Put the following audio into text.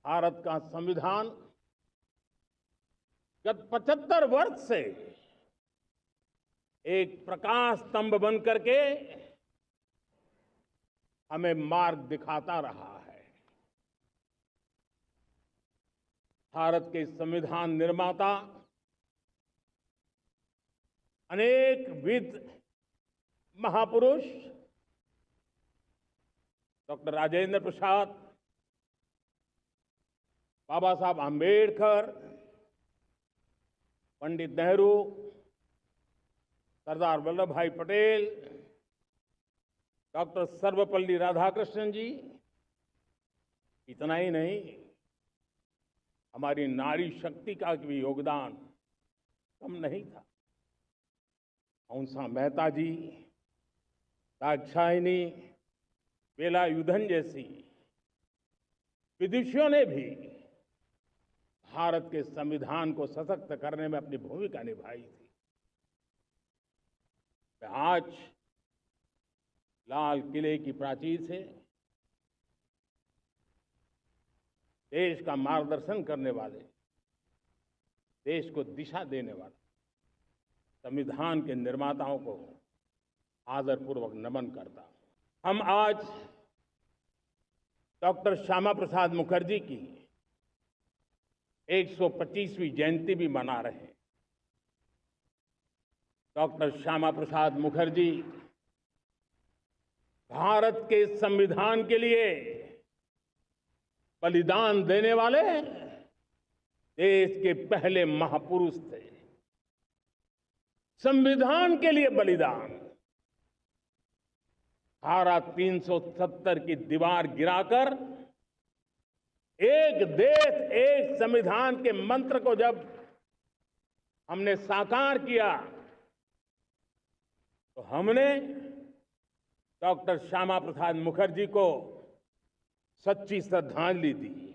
भारत का संविधान गत 75 वर्ष से एक प्रकाश स्तंभ बन करके हमें मार्ग दिखाता रहा है। भारत के संविधान निर्माता अनेक विद महापुरुष डॉक्टर राजेंद्र प्रसाद, बाबा साहब आंबेडकर, पंडित नेहरू, सरदार वल्लभ भाई पटेल, डॉक्टर सर्वपल्ली राधाकृष्णन जी, इतना ही नहीं, हमारी नारी शक्ति का भी योगदान कम नहीं था। हंसा मेहता जी, दाक्षायणी, वेलायुधन जैसी विदुषियों ने भी भारत के संविधान को सशक्त करने में अपनी भूमिका निभाई थी। आज लाल किले की प्राचीर से देश का मार्गदर्शन करने वाले, देश को दिशा देने वाले संविधान के निर्माताओं को आदरपूर्वक नमन करता हूं। हम आज डॉक्टर श्यामा प्रसाद मुखर्जी की 125वीं जयंती भी मना रहे हैं। डॉक्टर श्यामा प्रसाद मुखर्जी भारत के संविधान के लिए बलिदान देने वाले देश के पहले महापुरुष थे। संविधान के लिए बलिदान, धारा 370 की दीवार गिराकर एक देश एक संविधान के मंत्र को जब हमने साकार किया तो हमने डॉक्टर श्यामा प्रसाद मुखर्जी को सच्ची श्रद्धांजलि दी।